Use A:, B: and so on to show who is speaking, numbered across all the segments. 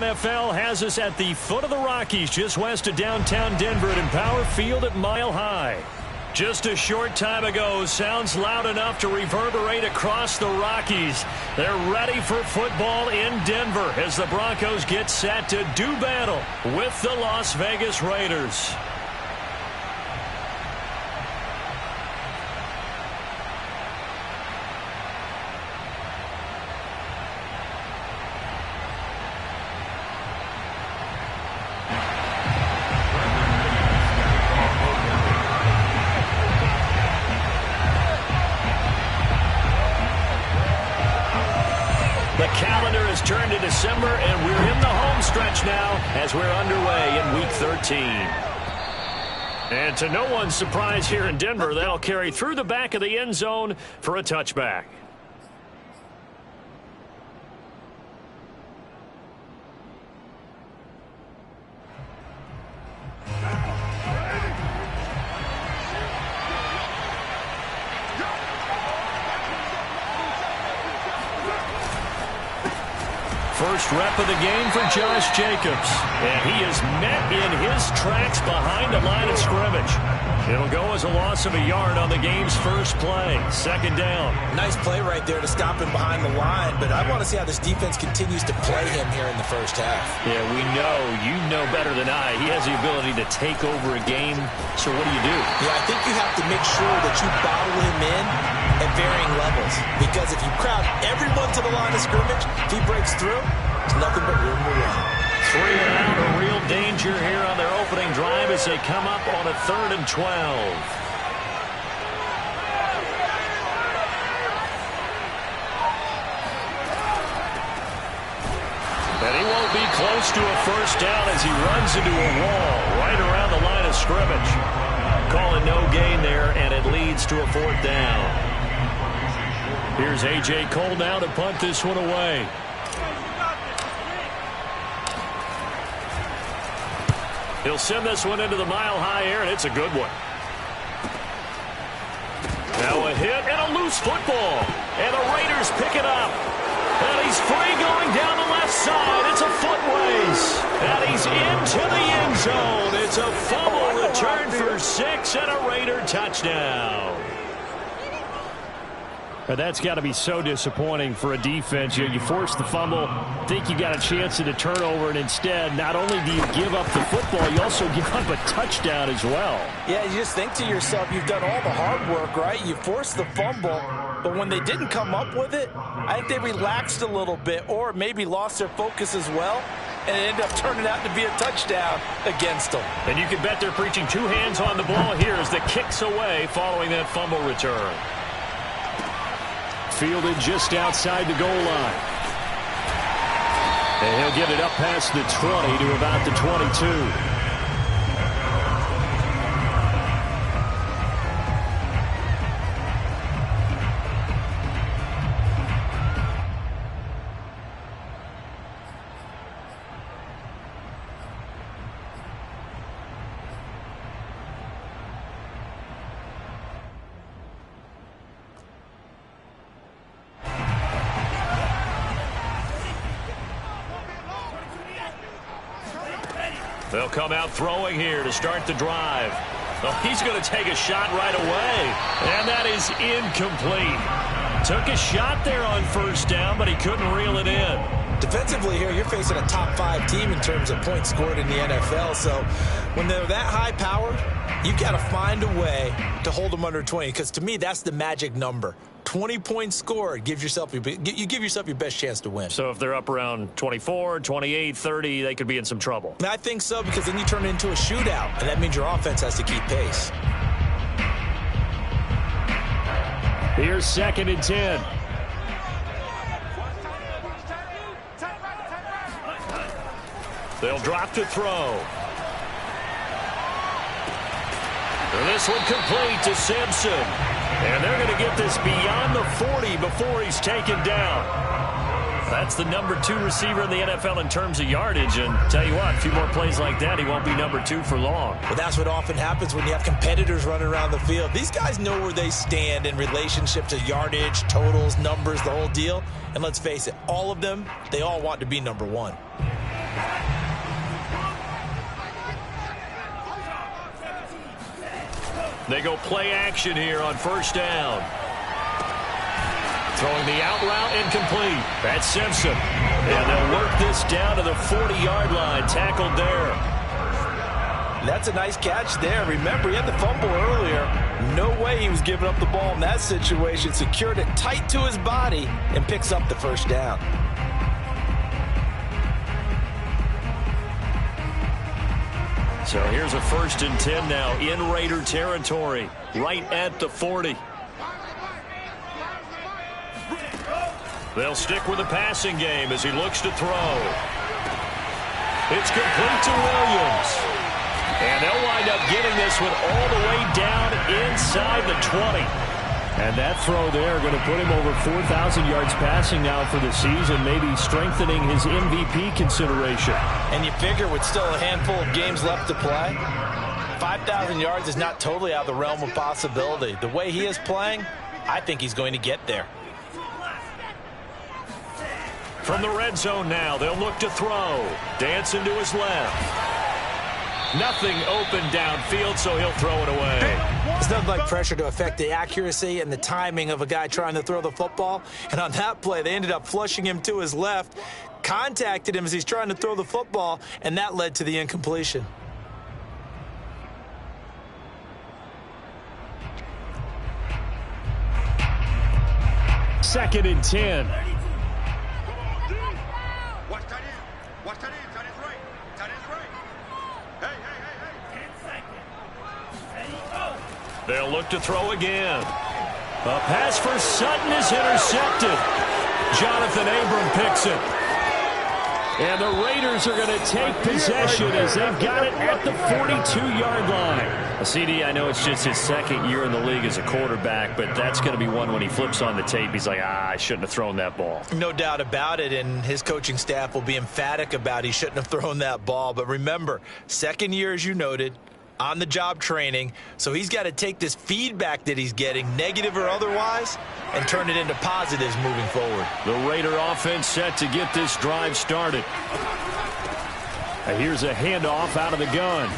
A: NFL has us at the foot of the Rockies, just west of downtown Denver at Empower Field at Mile High. Just a short time ago, sounds loud enough to reverberate across the Rockies. They're ready for football in Denver as the Broncos get set to do battle with the Las Vegas Raiders.
B: The calendar has turned to December, and we're in the home stretch now as we're underway in Week 13.
A: And to no one's surprise here in Denver, that'll carry through the back of the end zone for a touchback. First rep of the game for Josh Jacobs. And he is met in his tracks behind the line of scrimmage. It'll go as a loss of a yard on the game's first play. Second down.
C: Nice play right there to stop him behind the line, but I want to see how this defense continues to play him here in the first half.
A: Yeah, we know. You know better than I. He has the ability to take over a game. So what do you do?
C: Yeah, I think you have to make sure that you bottle him in at varying levels, because if you crowd everyone to the line of scrimmage, if he breaks through, there's nothing but room to run.
A: 3 and out, a real danger here on their opening drive as they come up on a 3rd and 12. And he won't be close to a first down as he runs into a wall right around the line of scrimmage. Calling no gain there, and it leads to a 4th down. Here's A.J. Cole now to punt this one away. He'll send this one into the mile-high air, and it's a good one. Now a hit and a loose football. And the Raiders pick it up. And he's free going down the left side. It's a foot race. And he's into the end zone. It's a fumble return for 6 and a Raider touchdown. But that's got to be so disappointing for a defense. You force the fumble, think you got a chance at a turnover, and instead, not only do you give up the football, you also give up a touchdown as well.
C: Yeah, you just think to yourself, you've done all the hard work, right? You forced the fumble, but when they didn't come up with it, I think they relaxed a little bit or maybe lost their focus as well, and it ended up turning out to be a touchdown against them.
A: And you can bet they're preaching 2 hands on the ball here as the kick's away following that fumble return. Fielded just outside the goal line. And he'll get it up past the 20 to about the 22. They'll come out throwing here to start the drive. Oh, he's going to take a shot right away. And that is incomplete. Took a shot there on first down, but he couldn't reel it in.
C: Defensively here, you're facing a top 5 team in terms of points scored in the NFL. So when they're that high-powered, you got to find a way to hold them under 20. Because to me, that's the magic number. 20 points scored, you give yourself your best chance to win.
A: So if they're up around 24, 28, 30, they could be in some trouble.
C: I think so, because then you turn it into a shootout, and that means your offense has to keep pace.
A: Here's 2nd and 10. They'll drop to throw. And this one complete to Simpson. And they're going to get this beyond the 40 before he's taken down. That's the number 2 receiver in the NFL in terms of yardage. And tell you what, a few more plays like that, he won't be number 2 for long.
C: Well, that's what often happens when you have competitors running around the field. These guys know where they stand in relationship to yardage, totals, numbers, the whole deal. And let's face it, all of them, they all want to be number 1.
A: They go play action here on first down. Throwing the out route incomplete. That's Simpson. And they'll work this down to the 40-yard line. Tackled there.
C: That's a nice catch there. Remember, he had the fumble earlier. No way he was giving up the ball in that situation. Secured it tight to his body and picks up the first down.
A: So here's a 1st and 10 now in Raider territory. Right at the 40. They'll stick with the passing game as he looks to throw. It's complete to Williams. And they'll wind up getting this one all the way down inside the 20. And that throw there going to put him over 4,000 yards passing now for the season, maybe strengthening his MVP consideration.
C: And you figure with still a handful of games left to play, 5,000 yards is not totally out of the realm of possibility. The way he is playing, I think he's going to get there.
A: From the red zone now, they'll look to throw. Dancing to his left. Nothing open downfield, so he'll throw it away.
C: There's nothing like pressure to affect the accuracy and the timing of a guy trying to throw the football. And on that play, they ended up flushing him to his left, contacted him as he's trying to throw the football, and that led to the incompletion.
A: Second and 10.
D: Watch that in. Watch that in. That is right. That is right. Hey, hey, hey, hey. 10 seconds.
A: They'll look to throw again. A pass for Sutton is intercepted. Jonathan Abram picks it. And the Raiders are going to take possession as they've got it at the 42-yard line. CD, I know it's just his second year in the league as a quarterback, but that's going to be one when he flips on the tape. He's like, I shouldn't have thrown that ball.
C: No doubt about it, and his coaching staff will be emphatic about he shouldn't have thrown that ball. But remember, second year, as you noted, on-the-job training, so he's got to take this feedback that he's getting, negative or otherwise, and turn it into positives moving forward.
A: The Raider offense set to get this drive started. Here's a handoff out of the gun.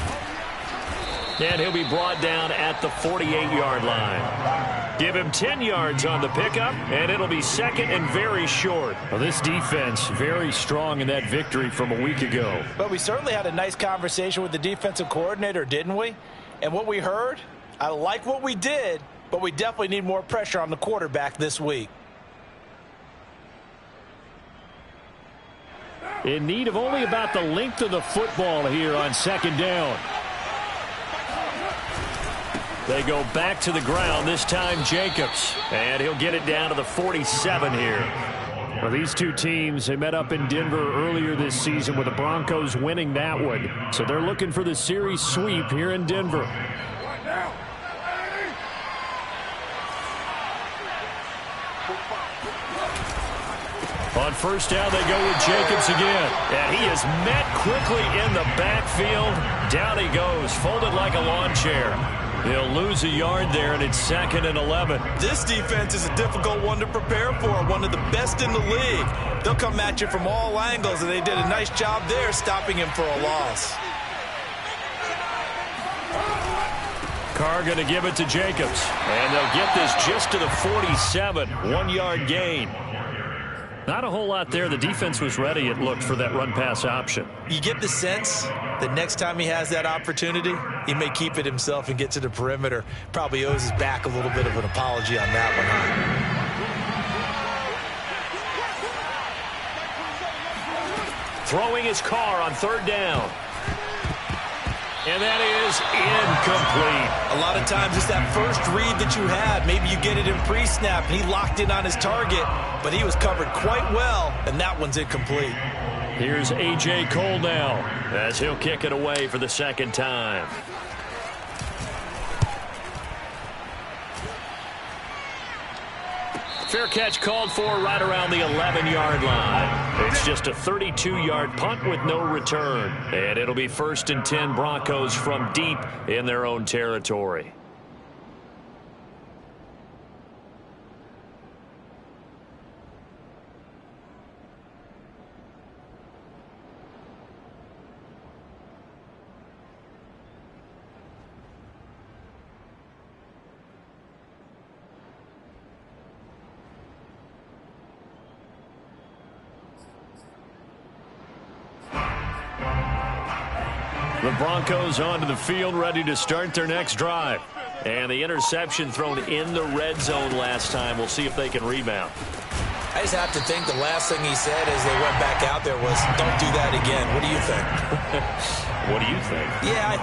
A: And he'll be brought down at the 48-yard line. Give him 10 yards on the pickup, and it'll be second and very short. Well, this defense very strong in that victory from a week ago.
C: But we certainly had a nice conversation with the defensive coordinator, didn't we? And what we heard, I like what we did, but we definitely need more pressure on the quarterback this week.
A: In need of only about the length of the football here on second down. They go back to the ground, this time Jacobs. And he'll get it down to the 47 here. Well, these two teams, they met up in Denver earlier this season with the Broncos winning that one. So they're looking for the series sweep here in Denver. On first down, they go with Jacobs again. And he is met quickly in the backfield. Down he goes, folded like a lawn chair. He'll lose a yard there, and it's second and 11.
C: This defense is a difficult one to prepare for, one of the best in the league. They'll come at you from all angles, and they did a nice job there stopping him for a loss.
A: Carr going to give it to Jacobs. And they'll get this just to the 47. 1-yard gain. Not a whole lot there. The defense was ready, it looked, for that run-pass option.
C: You get the sense that next time he has that opportunity, he may keep it himself and get to the perimeter. Probably owes his back a little bit of an apology on that
A: one. Throwing his Carr on third down. And that is incomplete.
C: A lot of times it's that first read that you had. Maybe you get it in pre-snap, and he locked in on his target, but he was covered quite well, and that one's incomplete.
A: Here's A.J. Cole now as he'll kick it away for the second time. Fair catch called for right around the 11-yard line. It's just a 32-yard punt with no return. And it'll be 1st and 10 Broncos from deep in their own territory. The Broncos onto the field, ready to start their next drive. And the interception thrown in the red zone last time. We'll see if they can rebound.
C: I just have to think the last thing he said as they went back out there was, don't do that again. What do you think?
A: What do you think?
C: Yeah, I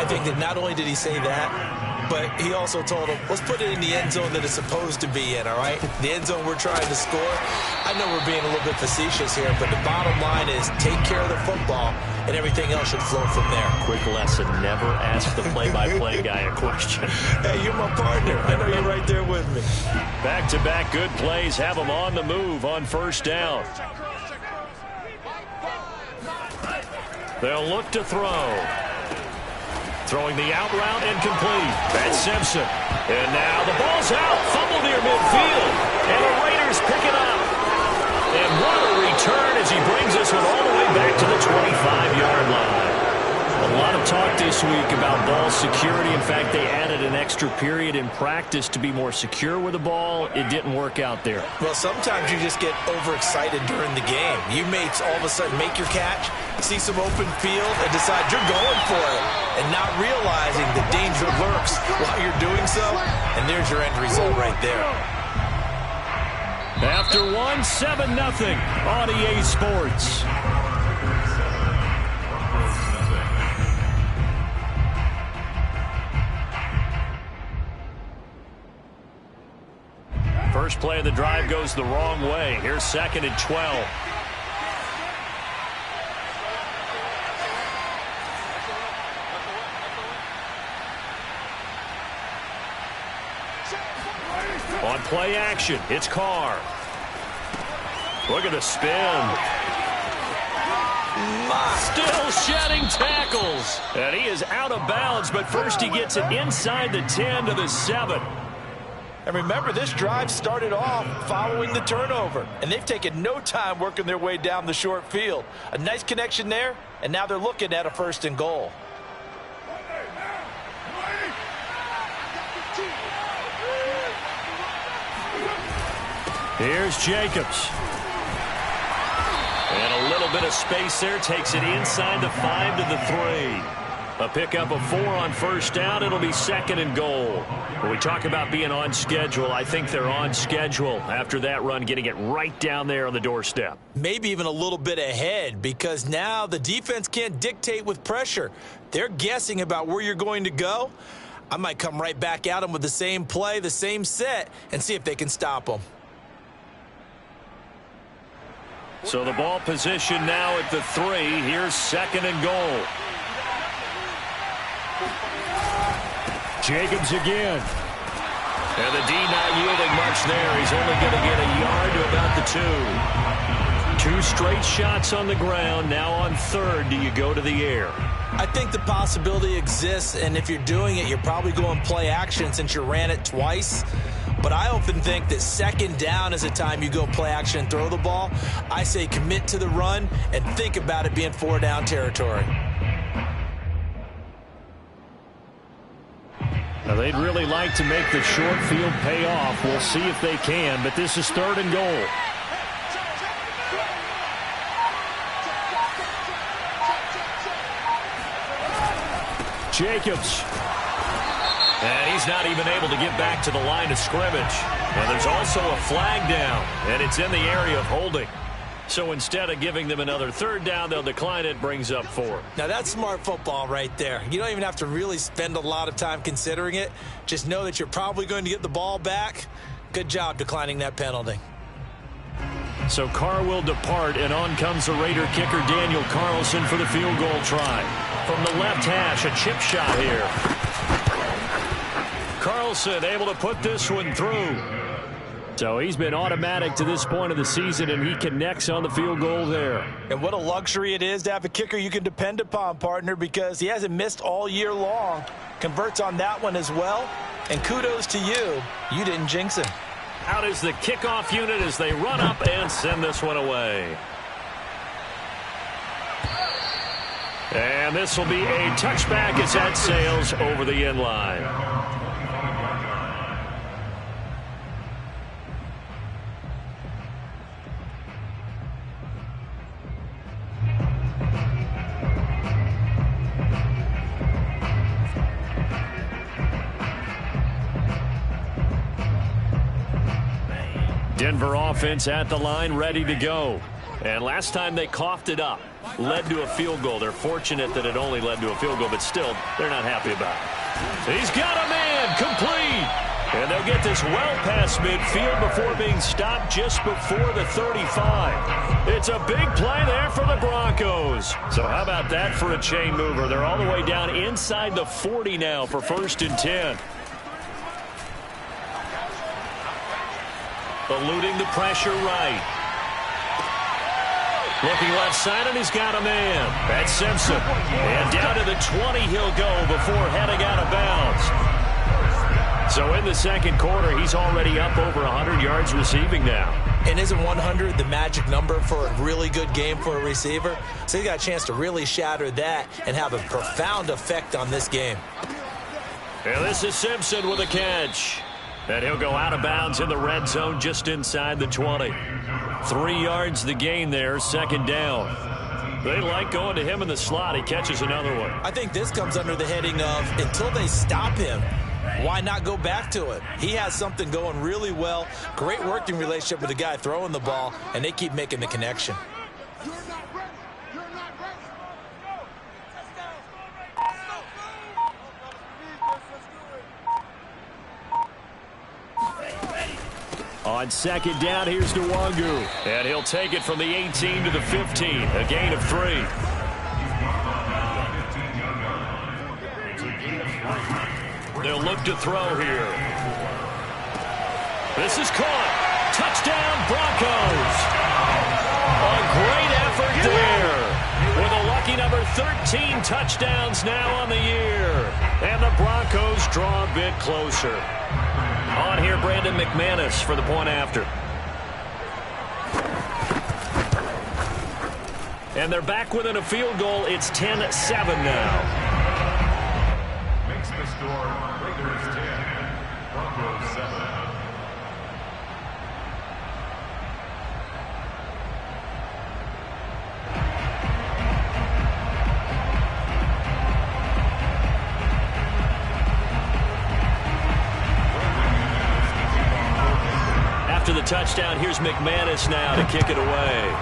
C: think that not only did he say that, but he also told him, let's put it in the end zone that it's supposed to be in, all right? The end zone we're trying to score. I know we're being a little bit facetious here, but the bottom line is take care of the football, and everything else should flow from there.
A: Quick lesson, never ask the play-by-play guy a question.
C: Hey, you're my partner. I know you're right there with me.
A: Back-to-back good plays have them on the move on first down. They'll look to throw. Throwing the out route incomplete. That's Simpson. And now the ball's out. Fumble near midfield. And the Raiders pick it up. And what a return as he brings us all the way back to the 25-yard line. A lot of talk this week about ball security. In fact, they added an extra period in practice to be more secure with the ball. It didn't work out there.
C: Well, sometimes you just get overexcited during the game. You may all of a sudden make your catch, see some open field, and decide you're going for it, and not realizing the danger lurks while you're doing so. And there's your end result right there.
A: After 7-0 on EA Sports. First play of the drive goes the wrong way. Here's 2nd and 12. On play action, it's Carr. Look at the spin. Still shedding tackles. And he is out of bounds, but first he gets it inside the 10 to the 7.
C: And remember, this drive started off following the turnover, and they've taken no time working their way down the short field. A nice connection there, and now they're looking at a 1st and goal.
A: Here's Jacobs. And a little bit of space there, takes it inside the 5 to the 3. A pickup of 4 on first down. It'll be 2nd and goal. When we talk about being on schedule, I think they're on schedule after that run, getting it right down there on the doorstep.
C: Maybe even a little bit ahead, because now the defense can't dictate with pressure. They're guessing about where you're going to go. I might come right back at them with the same play, the same set, and see if they can stop them.
A: So the ball position now at the 3. Here's 2nd and goal. Jacobs again. And the D not yielding much there. He's only going to get a yard to about the 2. 2 straight shots on the ground. Now on 3rd, do you go to the air?
C: I think the possibility exists, and if you're doing it, you're probably going play action since you ran it twice. But I often think that 2nd down is the time you go play action and throw the ball. I say commit to the run and think about it being 4-down territory.
A: Now, they'd really like to make the short field pay off. We'll see if they can, but this is 3rd and goal. Jacobs. And he's not even able to get back to the line of scrimmage. Now, there's also a flag down, and it's in the area of holding. So instead of giving them another 3rd down, they'll decline it, brings up 4.
C: Now, that's smart football right there. You don't even have to really spend a lot of time considering it. Just know that you're probably going to get the ball back. Good job declining that penalty.
A: So Carr will depart, and on comes the Raider kicker Daniel Carlson for the field goal try. From the left hash, a chip shot here. Carlson able to put this one through. So he's been automatic to this point of the season, and he connects on the field goal there.
C: And what a luxury it is to have a kicker you can depend upon, partner, because he hasn't missed all year long. Converts on that one as well. And kudos to you. You didn't jinx him.
A: Out is the kickoff unit as they run up and send this one away. And this will be a touchback as that sails over the end line. Denver offense at the line, ready to go. And last time they coughed it up, led to a field goal. They're fortunate that it only led to a field goal, but still, they're not happy about it. He's got a man, complete. And they'll get this well past midfield before being stopped just before the 35. It's a big play there for the Broncos. So how about that for a chain mover? They're all the way down inside the 40 now for 1st and 10. Eluding the pressure right. Looking left side, and he's got a man. That's Simpson. And down to the 20 he'll go before heading out of bounds. So in the second quarter, he's already up over 100 yards receiving now.
C: And isn't 100 the magic number for a really good game for a receiver? So he got a chance to really shatter that and have a profound effect on this game.
A: And this is Simpson with a catch. And he'll go out of bounds in the red zone just inside the 20. 3 yards the gain there, 2nd down. They like going to him in the slot. He catches another one.
C: I think this comes under the heading of until they stop him, why not go back to it? He has something going really well. Great working relationship with the guy throwing the ball, and they keep making the connection.
A: On 2nd down, here's Nwangu. And he'll take it from the 18 to the 15. A gain of 3. They'll look to throw here. This is caught. Touchdown, Broncos. A great effort there. With a lucky number 13 touchdowns now on the year. And the Broncos draw a bit closer. On here, Brandon McManus for the point after. And they're back within a field goal. It's 10-7 now.
E: Makes the score Raiders 10, Broncos 7.
A: After the touchdown, here's McManus now to kick it away.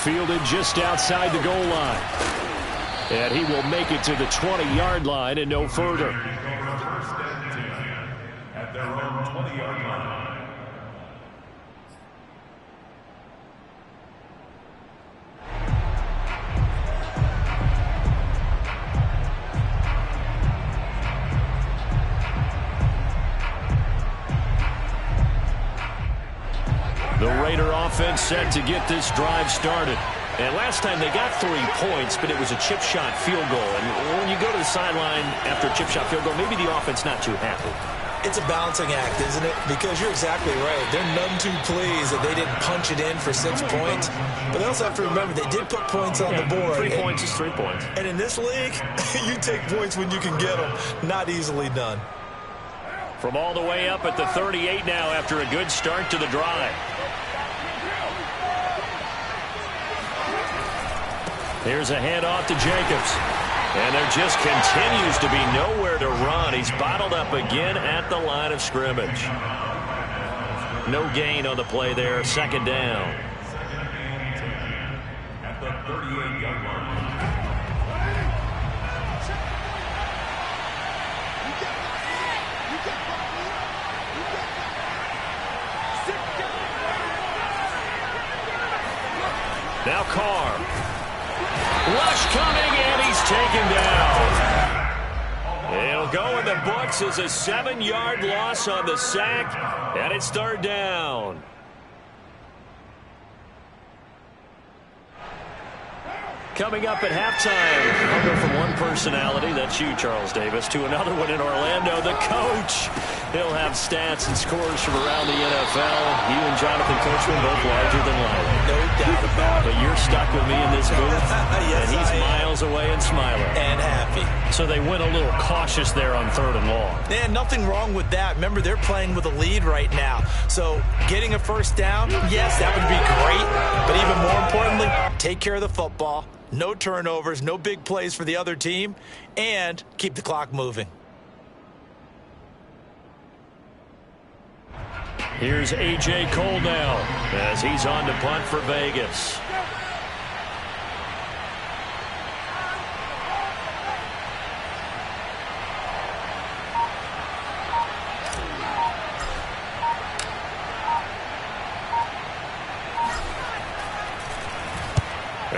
A: Fielded just outside the goal line. And he will make it to the 20-yard line and no further.
E: At their own 20-yard line.
A: The Raider offense set to get this drive started. And last time they got 3 points, but it was a chip shot field goal. And when you go to the sideline after a chip shot field goal, maybe the offense not too happy.
C: It's a balancing act, isn't it? Because you're exactly right. They're none too pleased that they didn't punch it in for 6 points. But they also have to remember they did put points on the board.
A: 3 points is 3 points.
C: And in this league, you take points when you can get them. Not easily done.
A: From all the way up at the 38 now after a good start to the drive. Here's a handoff to Jacobs. And there just continues to be nowhere to run. He's bottled up again at the line of scrimmage. No gain on the play there. 2nd down.
E: At the 38-yard line.
A: Now Carr. Rush coming, and he's taken down. It'll go in the books as a 7-yard loss on the sack, and it's 3rd down. Coming up at halftime, I'll go from one personality, that's you, Charles Davis, to another one in Orlando, the coach. He'll have stats and scores from around the NFL. You and Jonathan Coachman both larger than life.
C: No doubt about it.
A: But you're stuck with me in this booth,
C: Yes,
A: and he's
C: I am.
A: miles away and smiling.
C: And happy.
A: So they went a little cautious there on 3rd and long.
C: Man, nothing wrong with that. Remember, they're playing with a lead right now. So getting a 1st down, yes, that would be great. But even more importantly, take care of the football. No turnovers, no big plays for the other team, and keep the clock moving.
A: Here's A.J. Cole now as he's on to punt for Vegas.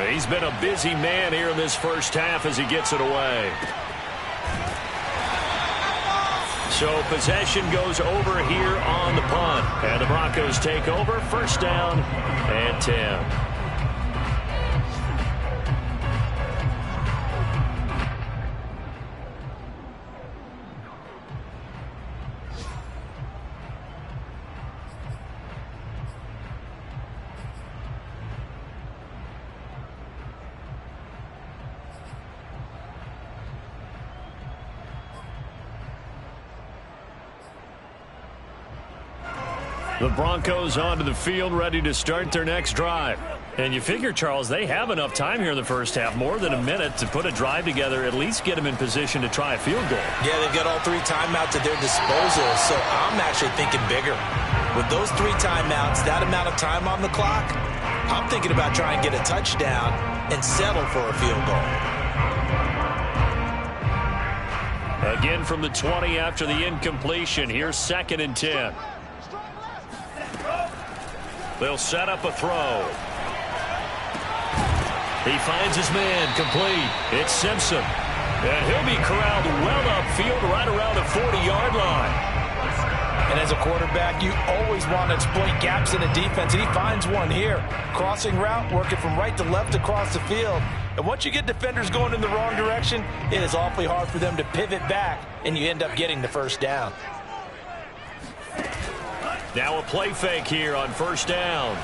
A: He's been a busy man here in this first half as he gets it away. So possession goes over here on the punt. And the Broncos take over, first down and 10. The Broncos onto the field, ready to start their next drive. And you figure, Charles, they have enough time here in the first half, more than a minute, to put a drive together, at least get them in position to try a field goal.
C: Yeah, they've got all 3 timeouts at their disposal, so I'm actually thinking bigger. With those 3 timeouts, that amount of time on the clock, I'm thinking about trying to get a touchdown and settle for a field goal.
A: Again from the 20 after the incompletion. Here's 2nd and 10. They'll set up a throw. He finds his man, complete. It's Simpson. And he'll be corralled well upfield right around the 40-yard line.
C: And as a quarterback, you always want to exploit gaps in the defense, and he finds one here. Crossing route, working from right to left across the field. And once you get defenders going in the wrong direction, it is awfully hard for them to pivot back, and you end up getting the first down.
A: Now a play fake here on first down.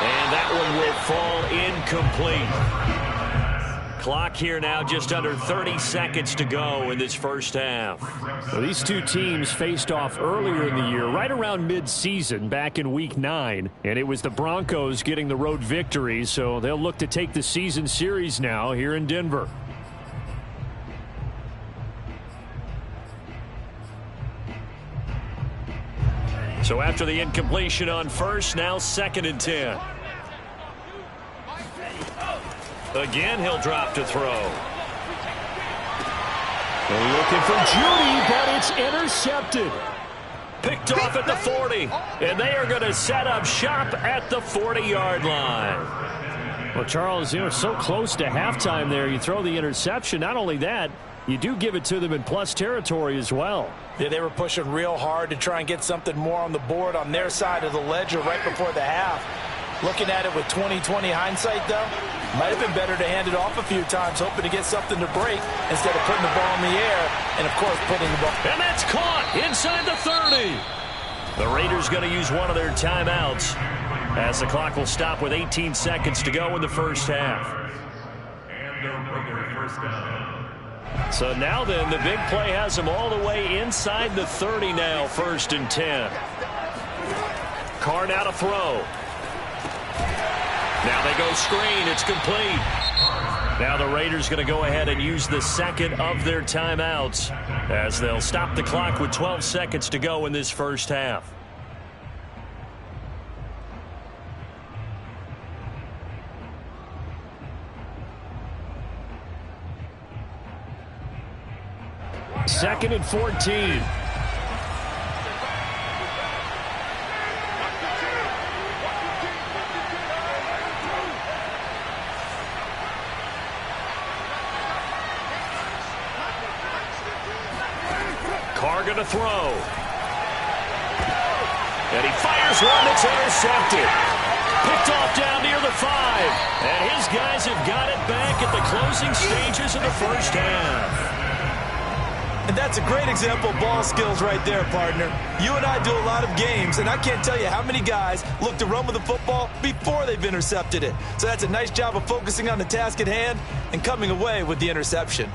A: And that one will fall incomplete. Clock here now, just under 30 seconds to go in this first half.
B: Well, these two teams faced off earlier in the year, right around mid-season, back in Week 9. And it was the Broncos getting the road victory, so they'll look to take the season series now here in Denver.
A: So after the incompletion on first, now 2nd and 10. Again, he'll drop to throw.
B: Looking for Judy, but it's intercepted.
A: Picked off at the 40. And they are going to set up shop at the 40-yard line.
B: Well, Charles, so close to halftime there. You throw the interception. Not only that, you do give it to them in plus territory as well.
C: Yeah, they were pushing real hard to try and get something more on the board on their side of the ledger right before the half. Looking at it with 20/20 hindsight, though, might have been better to hand it off a few times, hoping to get something to break instead of putting the ball in the air and, of course, putting the ball.
A: And that's caught inside the 30. The Raiders going to use one of their timeouts as the clock will stop with 18 seconds to go in the first half.
E: And they'll bring their first down.
A: So now then, the big play has them all the way inside the 30 now, 1st and 10. Carr now to throw. Now they go screen. It's complete. Now the Raiders going to go ahead and use the 2nd of their timeouts as they'll stop the clock with 12 seconds to go in this first half.
B: Second and 14.
A: Carr going to throw. And he fires one that's intercepted. Picked off down near the 5. And his guys have got it back at the closing stages of the first half.
C: And that's a great example of ball skills right there, partner. You and I do a lot of games, and I can't tell you how many guys look to run with the football before they've intercepted it. So that's a nice job of focusing on the task at hand and coming away with the interception.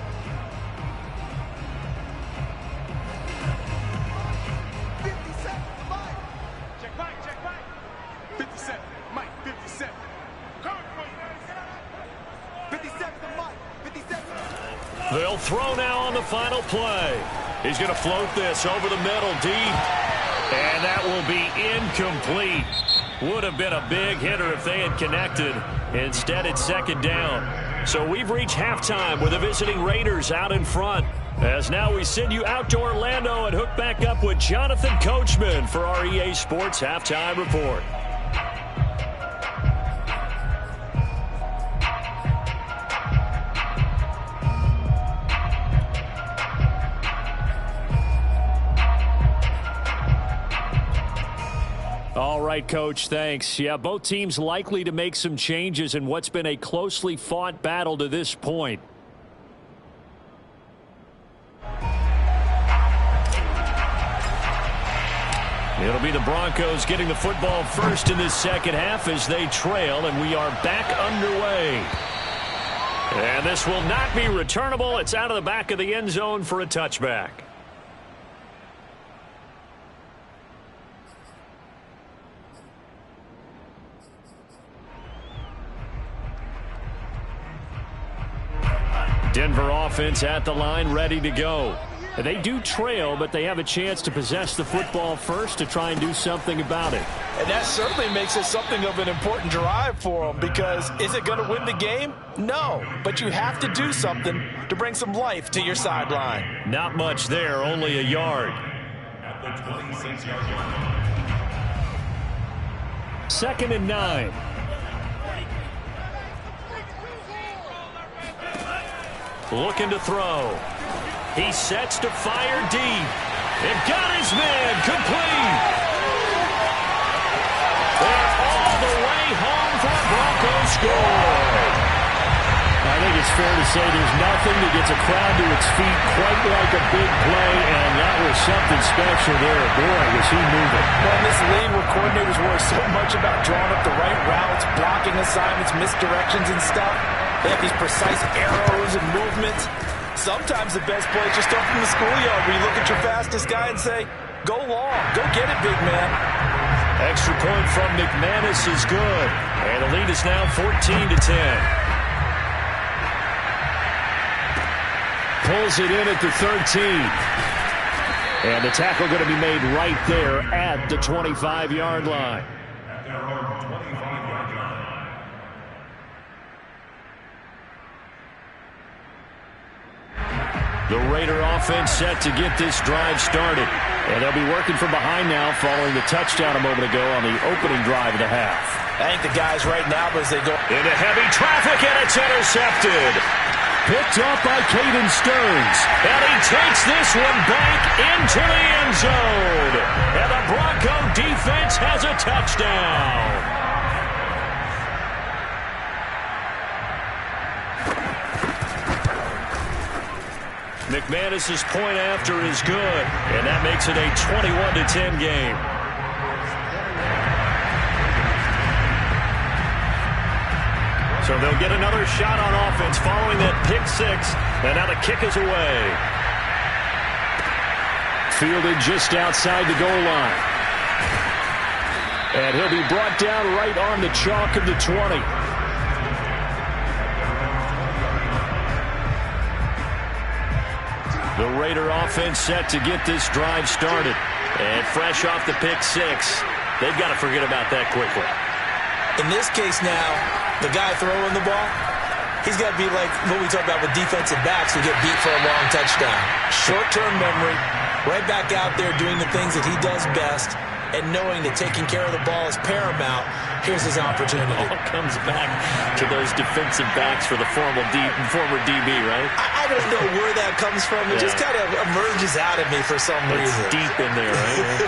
A: They'll throw now on the final play. He's going to float this over the middle deep. And that will be incomplete. Would have been a big hitter if they had connected. Instead, it's second down. So we've reached halftime with the visiting Raiders out in front. As now we send you out to Orlando and hook back up with Jonathan Coachman for our EA Sports Halftime Report. All right, Coach, thanks. Yeah, both teams likely to make some changes in what's been a closely fought battle to this point. It'll be the Broncos getting the football first in this second half as they trail, and we are back underway. And this will not be returnable. It's out of the back of the end zone for a touchback. Denver offense at the line, ready to go. They do trail, but they have a chance to possess the football first to try and do something about it.
C: And that certainly makes it something of an important drive for them, because is it going to win the game? No, but you have to do something to bring some life to your sideline.
A: Not much there, only a yard.
E: At the 26-yard line.
A: 2nd and 9. Looking to throw. He sets to fire deep. And got his man complete. They're all the way home for a Broncos score.
B: I think it's fair to say there's nothing that gets a crowd to its feet quite like a big play, and that was something special there. Boy, was he moving.
C: Well, in this league where coordinators worry so much about drawing up the right routes, blocking assignments, misdirections and stuff, they have these precise arrows and movements. Sometimes the best play is just up from the schoolyard where you look at your fastest guy and say, go long, go get it, big man.
A: Extra point from McManus is good. And the lead is now 14-10. Pulls it in at the 13. And the tackle going to be made right there at the 25-yard line.
E: At their own 25-yard line.
A: The Raider offense set to get this drive started. And they'll be working from behind now following the touchdown a moment ago on the opening drive of the half.
C: I think the guys right now, as they go
A: into heavy traffic, and it's intercepted. Picked up by Caden Stearns. And he takes this one back into the end zone. And the Bronco defense has a touchdown. McManus's point after is good, and that makes it a 21-10 game. So they'll get another shot on offense following that pick six, and now the kick is away. Fielded just outside the goal line. And he'll be brought down right on the chalk of the 20. The Raider offense set to get this drive started. And fresh off the pick six, they've got to forget about that quickly.
C: In this case now, the guy throwing the ball, he's got to be like what we talk about with defensive backs who get beat for a long touchdown. Short-term memory, right back out there doing the things that he does best, and knowing that taking care of the ball is paramount. Here's his opportunity.
A: It all comes back to those defensive backs for the former DB, right?
C: I don't know where that comes from. It just kind of emerges out of me for some reason.
A: Deep in there, right?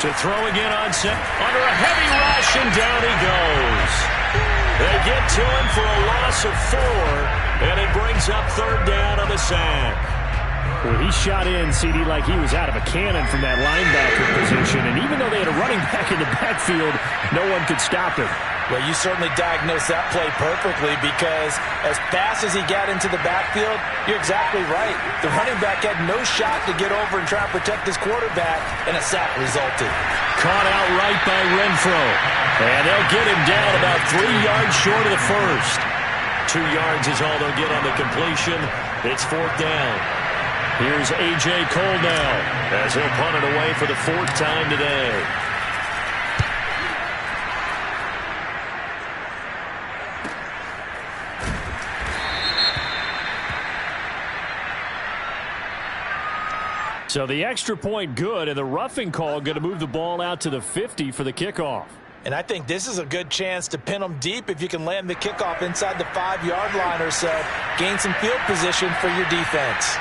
A: To throw again on set. Under a heavy rush, and down he goes. They get to him for a loss of 4, and it brings up third down on the sack.
B: Well, he shot in, CD, like he was out of a cannon from that linebacker position. And even though they had a running back in the backfield, no one could stop him.
C: Well, you certainly diagnosed that play perfectly, because as fast as he got into the backfield, you're exactly right. The running back had no shot to get over and try to protect his quarterback, and a sack resulted.
A: Caught out right by Renfro. And they'll get him down about 3 yards short of the first. 2 yards is all they'll get on the completion. It's 4th down. Here's A.J. Cole now as he'll punt it away for the 4th time today.
B: So the extra point good, and the roughing call going to move the ball out to the 50 for the kickoff.
C: And I think this is a good chance to pin them deep if you can land the kickoff inside the 5-yard line or so. Gain some field position for your defense.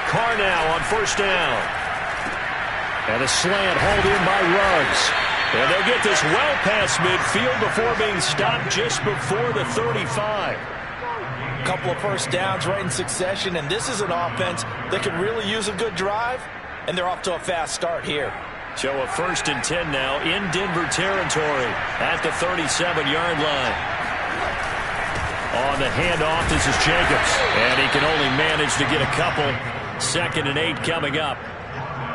A: Carr now on 1st down. And a slant hauled in by Ruggs. And they'll get this well past midfield before being stopped just before the 35.
C: Couple of first downs right in succession, and this is an offense that can really use a good drive, and they're off to a fast start here.
A: So a 1st and 10 now in Denver territory at the 37-yard line. On the handoff, this is Jacobs, and he can only manage to get a couple. 2nd and 8 coming up.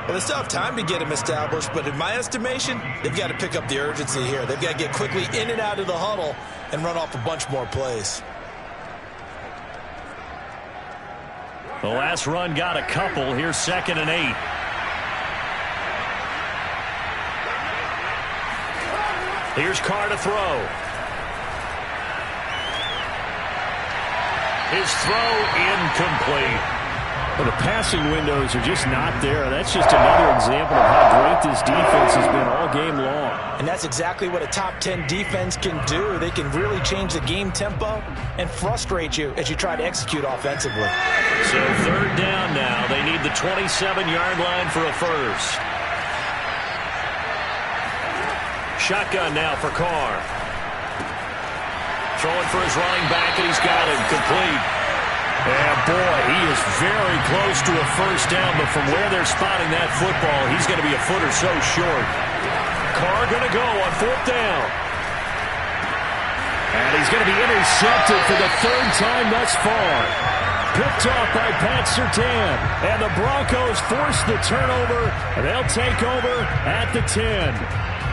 C: Well, they still have time to get him established, but in my estimation, they've got to pick up the urgency here. They've got to get quickly in and out of the huddle and run off a bunch more plays.
A: The last run got a couple. Here's 2nd and 8. Here's Carr to throw. His throw incomplete.
B: Well, the passing windows are just not there. That's just another example of how great this defense has been all game long.
C: And that's exactly what a top 10 defense can do. They can really change the game tempo and frustrate you as you try to execute offensively.
A: So 3rd down now. They need the 27-yard line for a first. Shotgun now for Carr. Throwing for his running back, and he's got him complete. And boy, he is very close to a first down, but from where they're spotting that football, he's going to be a foot or so short. Carr going to go on 4th down.
B: And he's going to be intercepted for the 3rd time thus far. Picked off by Pat Surtain. And the Broncos force the turnover. And they'll take over at the 10.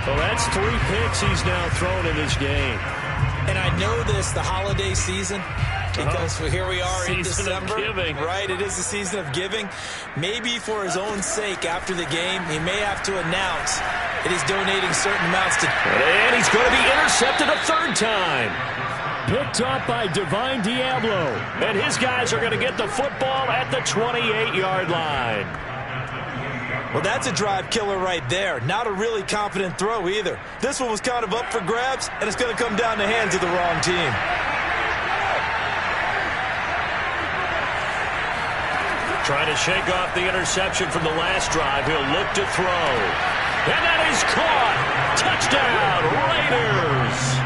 A: Well, that's 3 picks he's now thrown in this game.
C: And I know this, the holiday season, because here we are in December, right? It is the season of giving. Maybe for his own sake after the game, he may have to announce that he's donating certain amounts to...
A: And he's going to be intercepted a 3rd time.
B: Picked off by Divine Diablo.
A: And his guys are going to get the football at the 28-yard line.
C: Well, that's a drive killer right there. Not a really confident throw either. This one was kind of up for grabs, and it's going to come down the hands of the wrong team.
A: Trying to shake off the interception from the last drive. He'll look to throw. And that is caught. Touchdown, Raiders.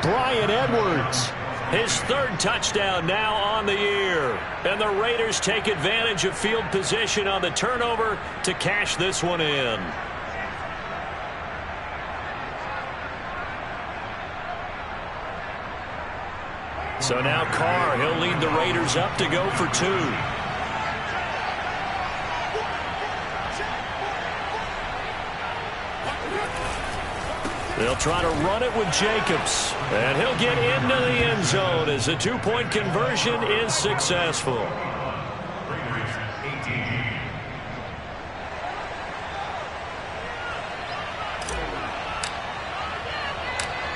B: Bryan Edwards.
A: His 3rd touchdown now on the year. And the Raiders take advantage of field position on the turnover to cash this one in. So now Carr, he'll lead the Raiders up to go for 2. They'll try to run it with Jacobs. And he'll get into the end zone as the 2-point conversion is successful.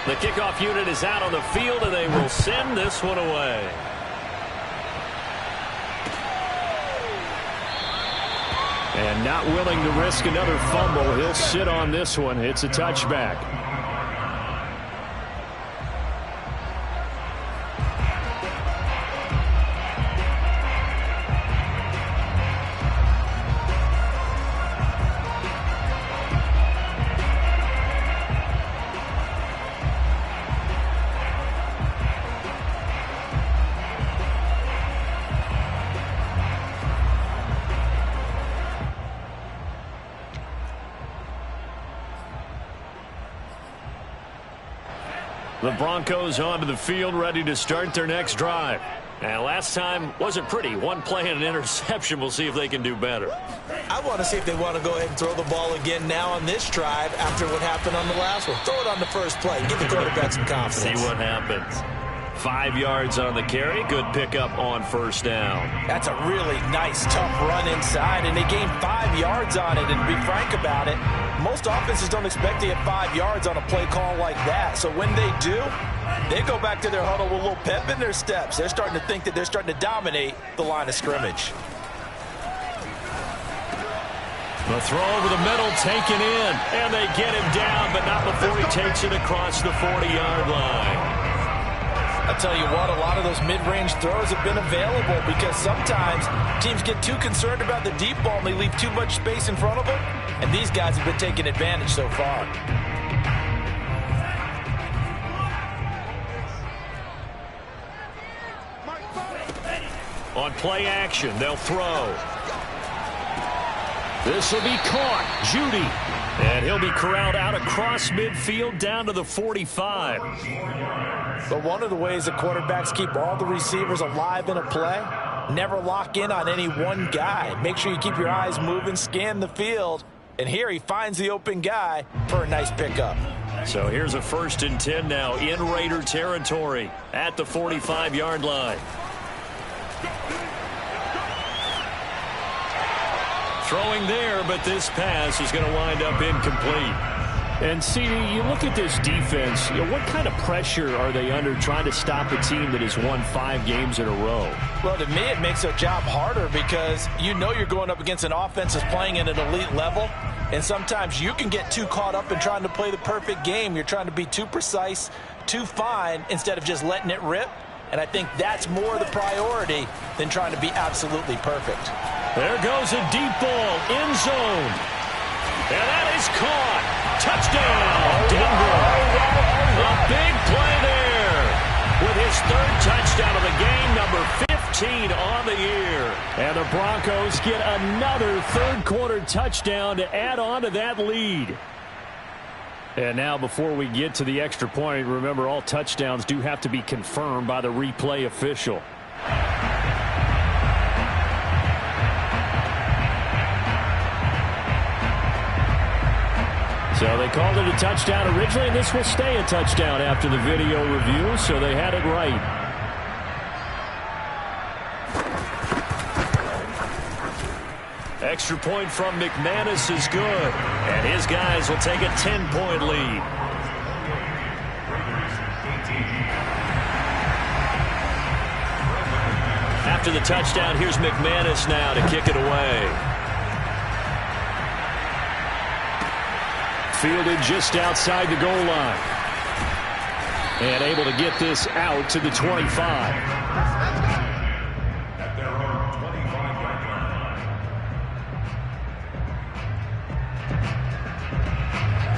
A: The kickoff unit is out on the field, and they will send this one away.
B: And not willing to risk another fumble. He'll sit on this one. It's a touchback.
A: The Broncos onto the field, ready to start their next drive. And last time wasn't pretty. One play and an interception. We'll see if they can do better.
C: I want to see if they want to go ahead and throw the ball again now on this drive after what happened on the last one. Throw it on the first play. Give the quarterback some confidence.
A: See what happens. 5 yards on the carry. Good pickup on first down.
C: That's a really nice, tough run inside, and they gained 5 yards on it. And to be frank about it, most offenses don't expect to get 5 yards on a play call like that. So when they do, they go back to their huddle with a little pep in their steps. They're starting to think that they're starting to dominate the line of scrimmage.
A: The throw over the middle taken in, and they get him down, but not before he takes it across the 40-yard line.
C: I'll tell you what, a lot of those mid-range throws have been available because sometimes teams get too concerned about the deep ball and they leave too much space in front of them, and these guys have been taking advantage so far.
A: On play action, they'll throw.
B: This will be caught. Judy.
A: And he'll be corralled out across midfield down to the 45.
C: But one of the ways that quarterbacks keep all the receivers alive in a play, never lock in on any one guy. Make sure you keep your eyes moving, scan the field. And here he finds the open guy for a nice pickup.
A: So here's a 1st and 10 now in Raider territory at the 45-yard line. Throwing there, but this pass is going to wind up incomplete.
B: And see, you look at this defense, what kind of pressure are they under trying to stop a team that has won 5 games in a row?
C: Well, to me, it makes their job harder because you know you're going up against an offense that's playing at an elite level, and sometimes you can get too caught up in trying to play the perfect game. You're trying to be too precise, too fine, instead of just letting it rip. And I think that's more the priority than trying to be absolutely perfect.
A: There goes a deep ball, end zone. And that is caught. Touchdown, Denver. A big play there with his 3rd touchdown of the game, number 15 on the year.
B: And the Broncos get another 3rd-quarter touchdown to add on to that lead. And now before we get to the extra point, remember all touchdowns do have to be confirmed by the replay official. So they called it a touchdown originally, and this will stay a touchdown after the video review, so they had it right.
A: Extra point from McManus is good, and his guys will take a 10-point lead. After the touchdown, here's McManus now to kick it away.
B: Fielded just outside the goal line. And able to get this out to the 25.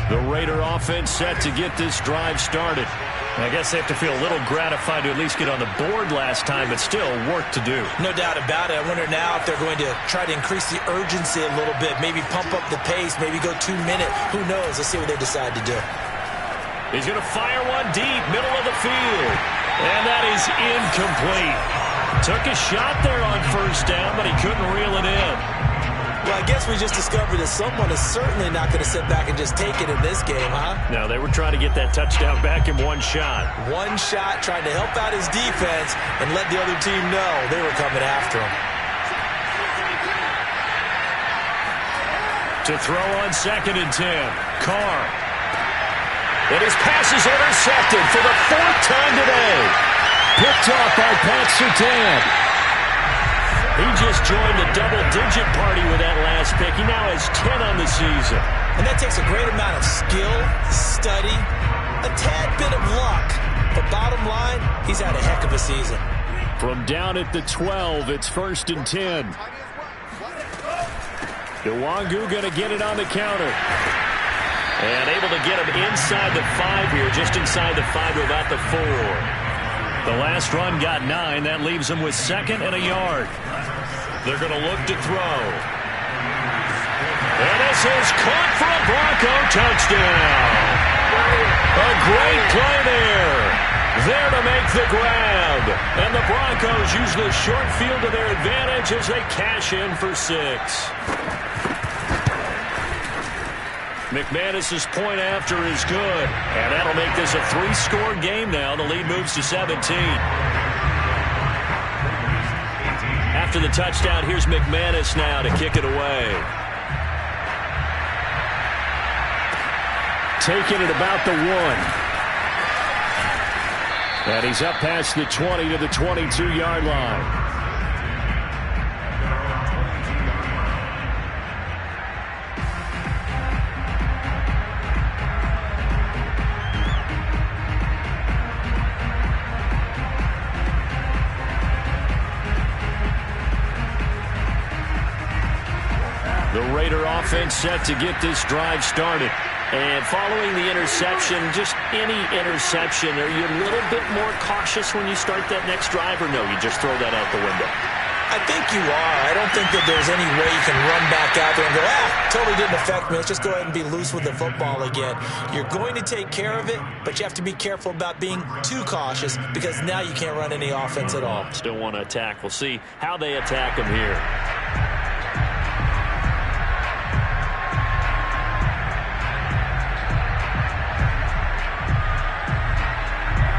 A: The Raider offense set to get this drive started. I guess they have to feel a little gratified to at least get on the board last time, but still work to do.
C: No doubt about it. I wonder now if they're going to try to increase the urgency a little bit, maybe pump up the pace, maybe go 2 minute. Who knows? Let's see what they decide to do.
A: He's going to fire one deep, middle of the field. And that is incomplete. Took a shot there on first down, but he couldn't reel it in.
C: Well, I guess we just discovered that someone is certainly not going to sit back and just take it in this game, huh?
A: No, they were trying to get that touchdown back in one shot.
C: One shot, trying to help out his defense and let the other team know they were coming after him.
A: To throw on 2nd and 10, Carr. And his pass is intercepted for the 4th time today.
B: Picked off by Pat Surtain.
A: He just joined the double-digit party with that last pick. He now has 10 on the season.
C: And that takes a great amount of skill, study, a tad bit of luck. But bottom line, he's had a heck of a season.
B: From down at the 12, it's 1st and 10. Iwangu going to get it on the counter.
A: And able to get him inside the 5 here, just inside the 5 to about the 4. The last run got 9. That leaves him with 2nd and a yard. They're going to look to throw. And this is caught for a Bronco touchdown. A great play there. There to make the grab. And the Broncos use the short field to their advantage as they cash in for 6. McManus's point after is good. And that'll make this a 3-score game now. The lead moves to 17. After the touchdown, here's McManus now to kick it away.
B: Taking it about the 1. And he's up past the 20 to the 22-yard line. The Raider offense set to get this drive started.
A: And following the interception, just any interception, are you a little bit more cautious when you start that next drive, or no, you just throw that out the window?
C: I think you are. I don't think that there's any way you can run back out there and go, totally didn't affect me. Let's just go ahead and be loose with the football again. You're going to take care of it, but you have to be careful about being too cautious because now you can't run any offense at all.
A: Still want to attack. We'll see how they attack him here.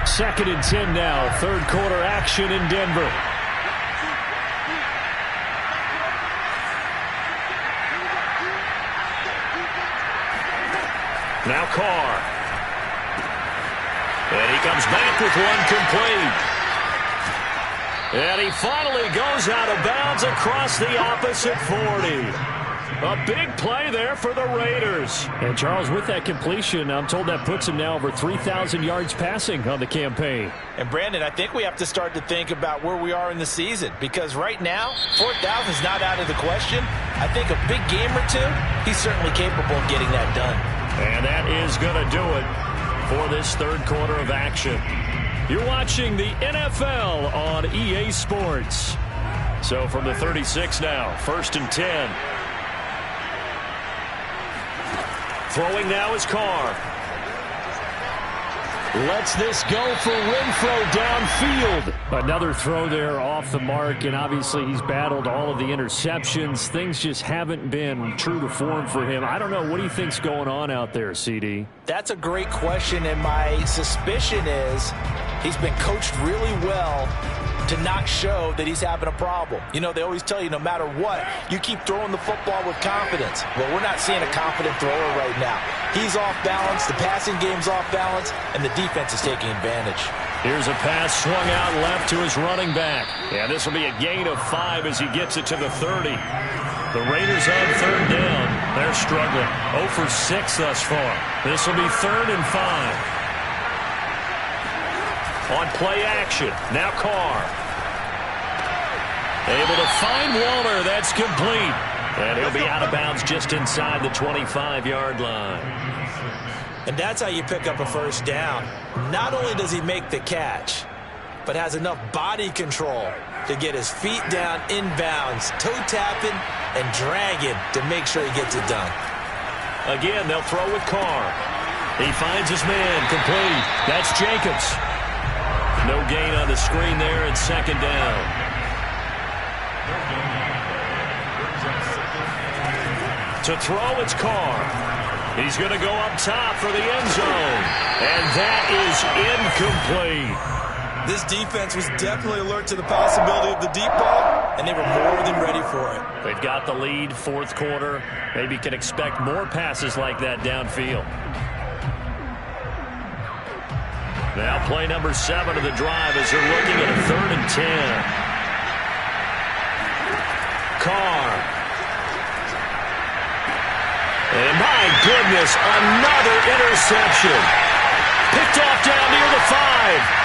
B: Second and 10 now. Third quarter action in Denver.
A: Now Carr. And he comes back with one complete. And he finally goes out of bounds across the opposite 40. A big play there for the Raiders.
B: And Charles, with that completion, I'm told that puts him now over 3,000 yards passing on the campaign.
C: And Brandon, I think we have to start to think about where we are in the season, because right now 4,000 is not out of the question. I think a big game or two, he's certainly capable of getting that done.
A: And that is going to do it for this third quarter of action. You're watching the NFL on EA Sports. So from the 36 now, 1st and 10. Throwing now is Carr. Lets this go for Renfro downfield.
B: Another throw there off the mark, and obviously he's battled all of the interceptions. Things just haven't been true to form for him. I don't know. What do you think's going on out there, CD?
C: That's a great question, and my suspicion is he's been coached really well to not show that he's having a problem. You know, they always tell you no matter what, you keep throwing the football with confidence. Well, we're not seeing a confident thrower right now. He's off balance, the passing game's off balance, and the defense is taking advantage.
A: Here's a pass swung out left to his running back. And this will be a gain of 5 as he gets it to the 30. The Raiders on third down. They're struggling. 0 for 6 thus far. This will be 3rd and 5. On play action, now Carr. Able to find Waller, that's complete. And he'll be out of bounds just inside the 25-yard line.
C: And that's how you pick up a first down. Not only does he make the catch, but has enough body control to get his feet down inbounds, toe tapping and dragging to make sure he gets it done.
A: Again, they'll throw with Carr. He finds his man, complete. That's Jacobs. No gain on the screen there, and 2nd down. To throw, it's Carr. He's going to go up top for the end zone. And that is incomplete.
C: This defense was definitely alert to the possibility of the deep ball, and they were more than ready for it.
A: They've got the lead, 4th quarter. Maybe can expect more passes like that downfield. Now play number 7 of the drive as they're looking at a 3rd and 10. Carr. And my goodness, another interception. Picked off down near the 5.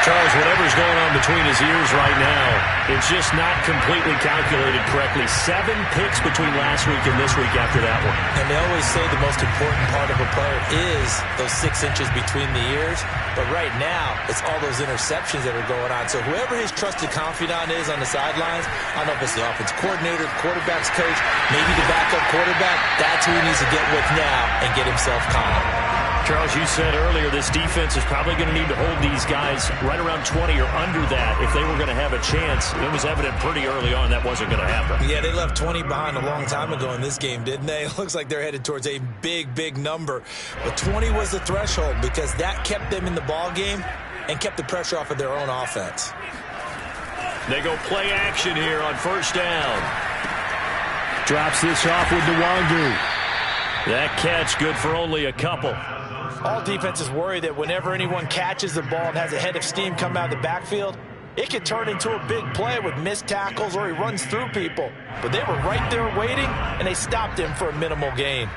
A: Charles, whatever's going on between his ears right now, it's just not completely calculated correctly. 7 picks between last week and this week after that one.
C: And they always say the most important part of a player is those 6 inches between the ears. But right now, it's all those interceptions that are going on. So whoever his trusted confidant is on the sidelines, I don't know if it's the offense coordinator, the quarterback's coach, maybe the backup quarterback, that's who he needs to get with now and get himself calm.
A: Charles, you said earlier this defense is probably going to need to hold these guys right around 20 or under that if they were going to have a chance. It was evident pretty early on that wasn't going to happen.
C: Yeah, they left 20 behind a long time ago in this game, didn't they? It looks like they're headed towards a big, big number. But 20 was the threshold because that kept them in the ball game and kept the pressure off of their own offense.
A: They go play action here on first down.
B: Drops this off with Nwangu.
A: That catch good for only a couple.
C: All defenses worry that whenever anyone catches the ball and has a head of steam come out of the backfield, it could turn into a big play with missed tackles or he runs through people. But they were right there waiting, and they stopped him for a minimal gain.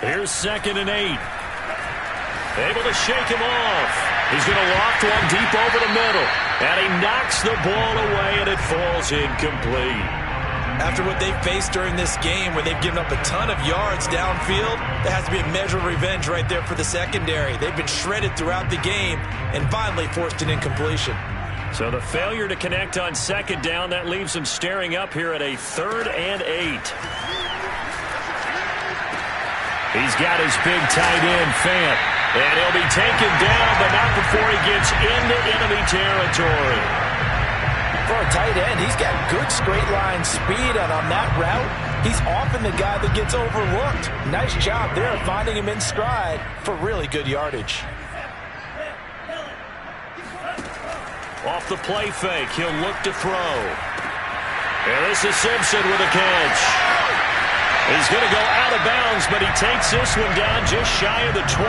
A: Here's 2nd and 8. Able to shake him off. He's going to loft one deep over the middle. And he knocks the ball away, and it falls incomplete.
C: After what they've faced during this game where they've given up a ton of yards downfield, there has to be a measure of revenge right there for the secondary. They've been shredded throughout the game and finally forced an incompletion.
A: So the failure to connect on 2nd down, that leaves them staring up here at a 3rd and 8. He's got his big tight end, Fant. And he'll be taken down, but not before he gets into enemy territory.
C: For a tight end, he's got good straight line speed, and on that route, he's often the guy that gets overlooked. Nice job there finding him in stride for really good yardage.
A: Off the play fake, he'll look to throw. And this is Simpson with a catch. He's going to go out of bounds, but he takes this one down just shy of the 20.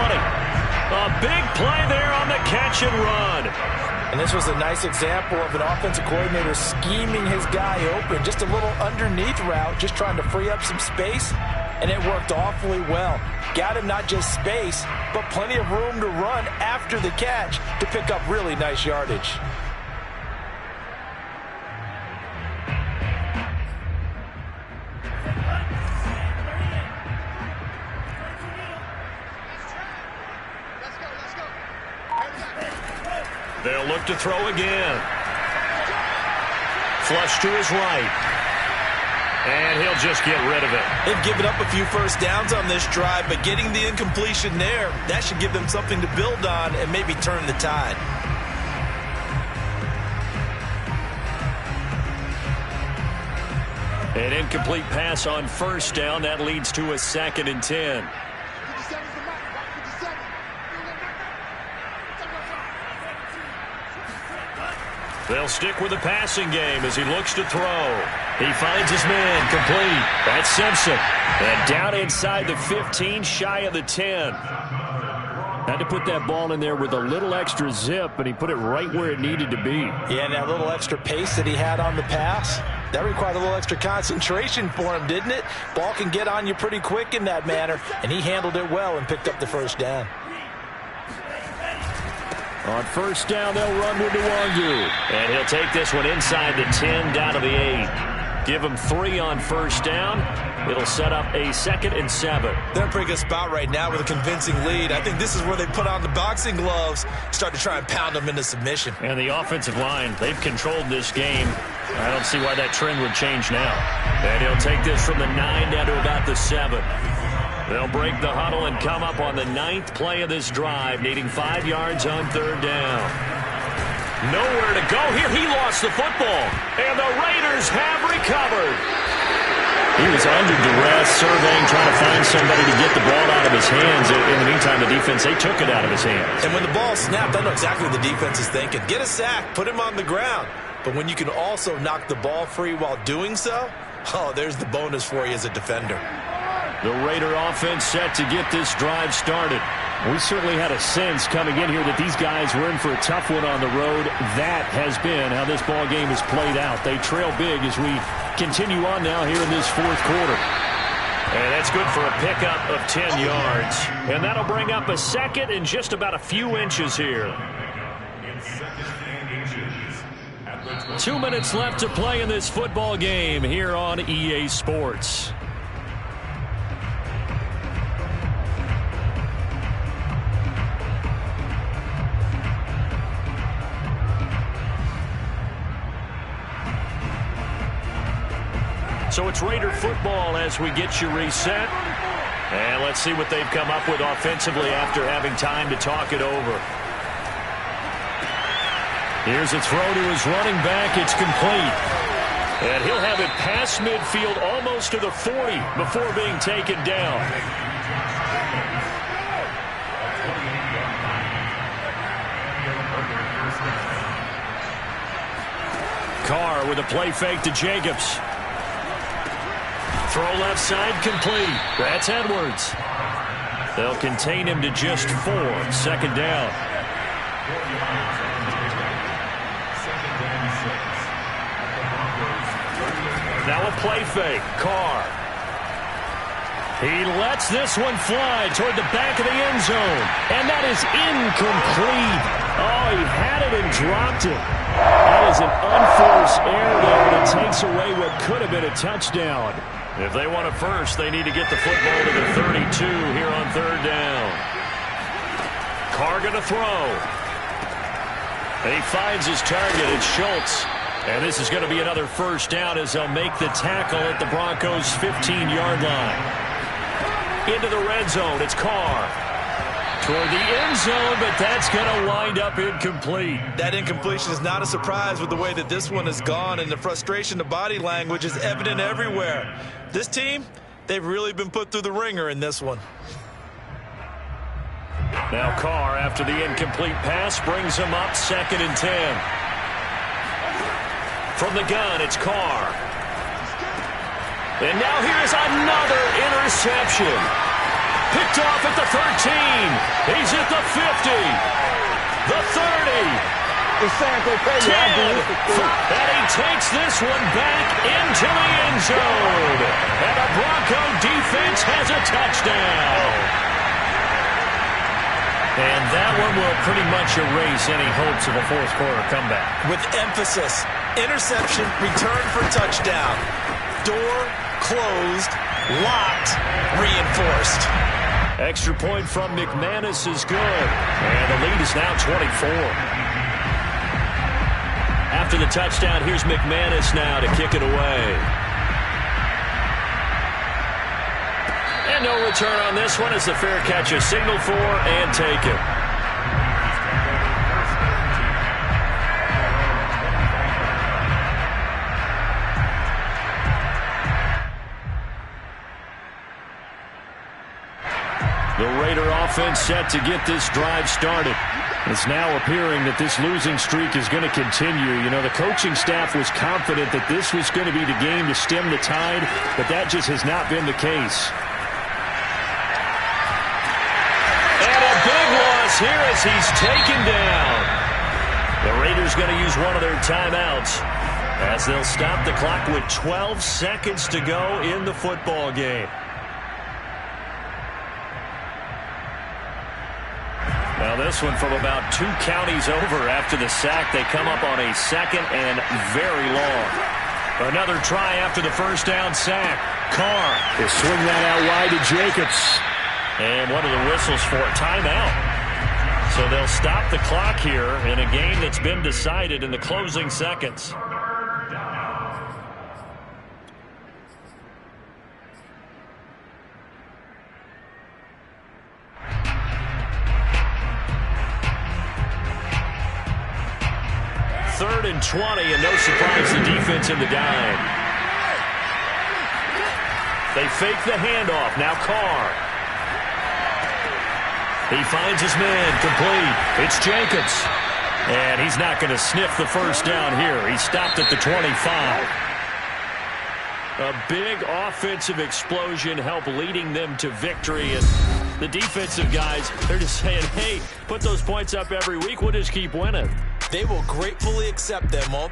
A: A big play there on the catch and run.
C: And this was a nice example of an offensive coordinator scheming his guy open. Just a little underneath route, just trying to free up some space, and it worked awfully well. Got him not just space, but plenty of room to run after the catch to pick up really nice yardage.
A: They'll look to throw again. Flush to his right. And he'll just get rid of it.
C: They've given up a few first downs on this drive, but getting the incompletion there, that should give them something to build on and maybe turn the tide.
A: An incomplete pass on first down. That leads to a 2nd and 10. They'll stick with the passing game as he looks to throw. He finds his man complete. That's Simpson. And down inside the 15, shy of the 10.
B: Had to put that ball in there with a little extra zip, and he put it right where it needed to be.
C: Yeah, and that little extra pace that he had on the pass, that required a little extra concentration for him, didn't it? Ball can get on you pretty quick in that manner, and he handled it well and picked up the first down.
B: On first down, they'll run with Nwangu.
A: And he'll take this one inside the 10, down to the 8. Give him 3 on first down. It'll set up a 2nd and 7.
C: They're in a pretty good spot right now with a convincing lead. I think this is where they put on the boxing gloves, start to try and pound them into submission.
A: And the offensive line, they've controlled this game. I don't see why that trend would change now. And he'll take this from the 9 down to about the 7. They'll break the huddle and come up on the 9th play of this drive, needing 5 yards on 3rd down. Nowhere to go here. He lost the football, and the Raiders have recovered. He was under duress, surveying, trying to find somebody to get the ball out of his hands. In the meantime, the defense, they took it out of his hands.
C: And when the ball snapped, I know exactly what the defense is thinking. Get a sack, put him on the ground. But when you can also knock the ball free while doing so, oh, there's the bonus for you as a defender.
A: The Raider offense set to get this drive started.
B: We certainly had a sense coming in here that these guys were in for a tough one on the road. That has been how this ball game has played out. They trail big as we continue on now here in this 4th quarter.
A: And that's good for a pickup of 10 yards. And that'll bring up a 2nd and just about a few inches here. 2 minutes left to play in this football game here on EA Sports. So it's Raider football as we get you reset. And let's see what they've come up with offensively after having time to talk it over. Here's a throw to his running back. It's complete. And he'll have it past midfield almost to the 40 before being taken down. Carr with a play fake to Jacobs. Throw left side complete. That's Edwards. They'll contain him to just 4. Second down. Now a play fake. Carr. He lets this one fly toward the back of the end zone. And that is incomplete. Oh, he had it and dropped it. That is an unforced error there, and it takes away what could have been a touchdown. If they want a first, they need to get the football to the 32 here on third down. Carr going to throw. And he finds his target. It's Schultz. And this is going to be another first down as they'll make the tackle at the Broncos' 15-yard line. Into the red zone. It's Carr. Toward the end zone, but that's going to wind up incomplete.
C: That incompletion is not a surprise with the way that this one has gone, and the frustration, the body language is evident everywhere. This team, they've really been put through the ringer in this one.
A: Now Carr, after the incomplete pass, brings him up 2nd and 10. From the gun, it's Carr. And now here's another interception. Picked off at the 13. He's at the 50. The 30. 10. And he takes this one back into the end zone. And the Bronco defense has a touchdown. And that one will pretty much erase any hopes of a fourth-quarter comeback.
C: With emphasis. Interception, return for touchdown. Door closed, locked, reinforced.
A: Extra point from McManus is good. And the lead is now 24. After the touchdown, here's McManus now to kick it away. And no return on this one as the fair catch is signaled for and taken. The Raider offense set to get this drive started. It's now appearing that this losing streak is going to continue. You know, the coaching staff was confident that this was going to be the game to stem the tide, but that just has not been the case. And a big loss here as he's taken down. The Raiders going to use one of their timeouts as they'll stop the clock with 12 seconds to go in the football game. Now this one from about 2 counties over after the sack. They come up on a 2nd and very long. Another try after the first down sack. Carr.
B: They swing that out wide to Jacobs.
A: And what are the whistles for? Timeout. So they'll stop the clock here in a game that's been decided in the closing seconds. Third and 20, and no surprise, the defense in the dime. They fake the handoff. Now Carr. He finds his man, complete. It's Jacobs. And he's not going to sniff the first down here. He stopped at the 25. A big offensive explosion helped leading them to victory. And the defensive guys, they're just saying, hey, put those points up every week. We'll just keep winning.
C: They will gratefully accept them, won't they?